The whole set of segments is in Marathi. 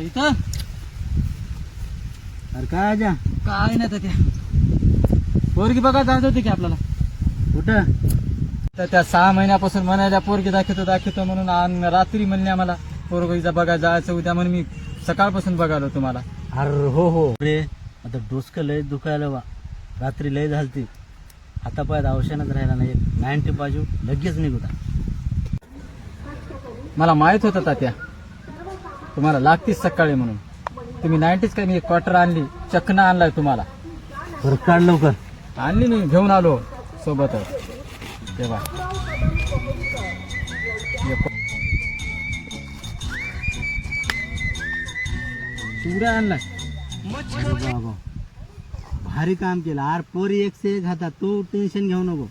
इथं अरे काय आजा काय नाही तर त्या पोरगी बघा जायचं होती की आपल्याला. कुठं? तर त्या 6 महिन्यापासून म्हणायला पोरगी दाखवतो म्हणून रात्री म्हणले आम्हाला पोरगीचा बघा जायचं उद्या म्हणून मी सकाळपासून बघालो तुम्हाला. अरे हो रे, आता डोसकं लय दुखायला बा. रात्री लय झालती, हातापायात औषधच राहिला नाही. 90 बाजू लगेच निघूता. मला माहित होतं तात्या तुम्हाला लागतीच सकाळी म्हणून. तुम्ही 90च काय, मी एक क्वार्टर आणली, चकना आणलाय तुम्हाला. बरं काढ लवकर. आणली मी घेऊन आलो सोबतच. तेव्हा चिवडा आणलाय. अरे बाबा, भारी काम केलं. आर पोरी एक से एक हातात. तू टेन्शन घेऊ नको.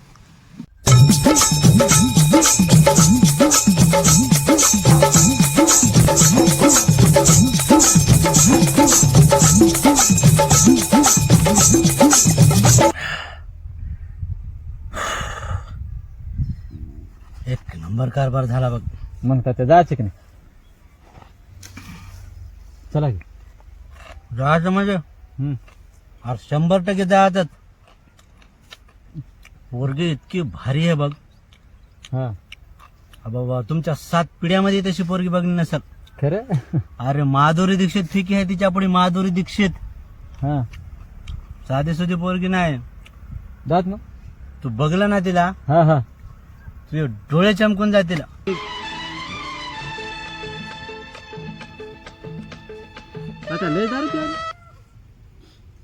एक नंबर कारभार झाला बघ. मग तात्या जायचं की नाही? चला की. जायचं म्हणजे अरे 100% जायचं. पोरगी इतकी भारी आहे बघ. हा बाबा, तुमच्या 7 पिढ्यामध्ये तशी पोरगी बघली नसल. खरं. अरे माधुरी दीक्षित फिकी आहे तिच्या पुढे. माधुरी दीक्षित हा साधी सुधी पोरगी नाही. जात मग. तू बघलं ना तिला, हा हा तुझे डोळे चमकून जातील. आता लय दारू प्यायली.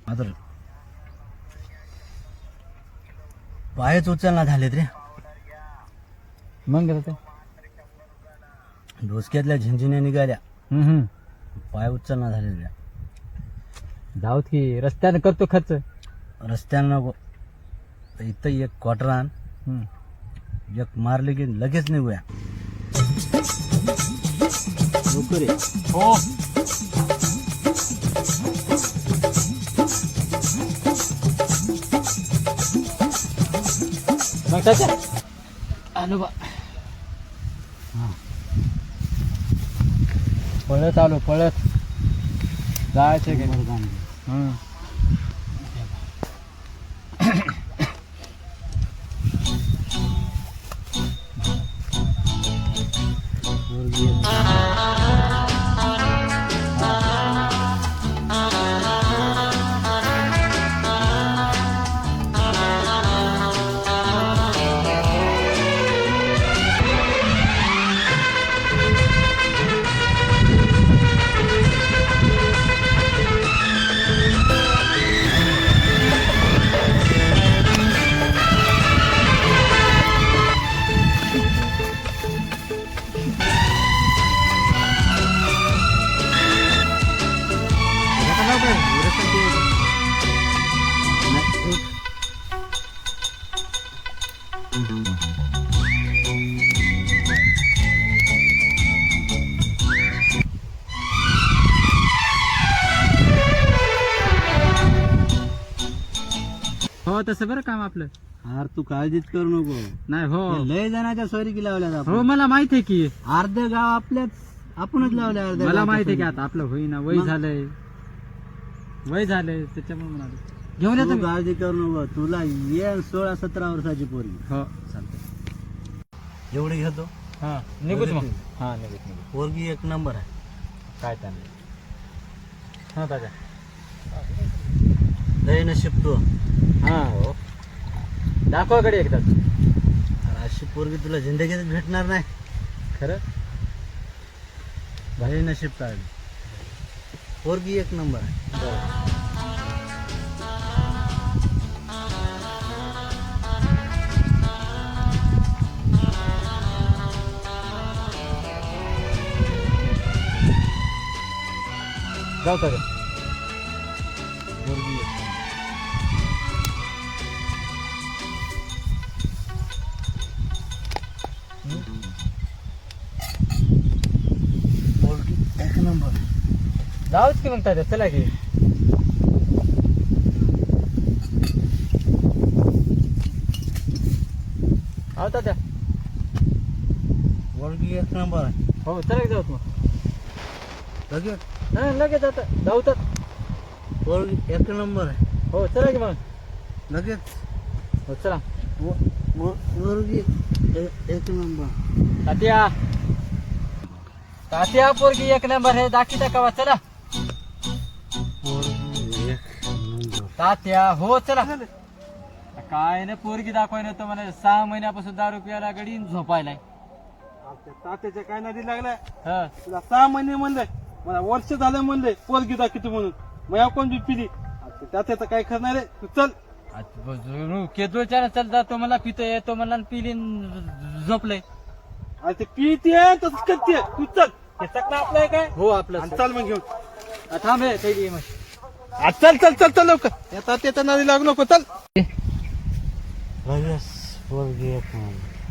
माधुरी पायच उचलना झालेत रे. मग तात्या. डोसक्यातल्या झिंझिन्या निघाल्या, पाय उचलना झाले रे. जाऊत की, रस्त्याने करतो खर्च. रस्त्यानं नको, तर इथं एक क्वार्टर आण. एक मारले की लगेच निघूया. लवकर ये. हो मग तात्या आलो बा. पळत आलो पळत. जायचं की नाही? हो तसं बरं काम आपलं. अरे तू काळजीच करू नको. नाही हो हे लय जणांच्या सोयरी लावल्या. हो मला माहित आहे की. अर्ध गाव आपल्याच आपणच लावल्या. अर्ध्या मला गावाच्या माहित आहे की सोयरी. आता आपलं होईना. वय मग? झालंय, वय त्याच्यामुळे म्हणालो घेऊन येतो तू मी. काळजी करू नको. तुला ये 16-17 वर्षाची पोरगी. हो चालतंय, एवढी घेतो. हा निघूच मग. हा निघूच. पोरगी एक नंबर आहे. काय चाललंय? हा दादा. लय नशीब तू. हा हो दाखवा कडे एकदा. अरे अशी पोरगी तुला जिंदगीत भेटणार नाही. खरं भारी नशीब काढली. पोरगी एक नंबर आहे. जाऊ का? पोरगी एक पोरगी एक नंबर. जाऊच की मग तात्या. चला की. हो तात्या. पोरगी एक नंबर आहे. हो चला की जाऊत मग. लगेच हा लगेच आता जाऊ तर. पोरगी एक नंबर आहे. हो चला की मग. लगेच हो चला. पोरगी एक नंबर. तात्या तात्या पोरगी एक नंबर आहे दाखी कवा चला. पोरगी एक नंबर. तात्या हो चला. काय ना पोरगी दाखवाय ना तर मला 6 महिन्यापासून दारू प्यायला गडीन झोपायलाय. तात्याच्या काय नदी लागलाय हा तुला 6 महिने म्हणलंय मला वर्ष झालं म्हणलंय पोरगी दाखवतो म्हणून मग कोण बी पिली तात्याचं काय करणार रे तू चल. केदूरच्या चल जातो मला पितो येतो मला पिली झोपलंय. अरे ते पिते तसंच करते तू चल हे चकना आपलं आहे काय हो आपलं आणि चल मग घेऊन थांब हे थैली मग. चल चल चल चल लवकर या तात्याच्या नादी लागू नको चल. लगेच पोरगी एक नंबर.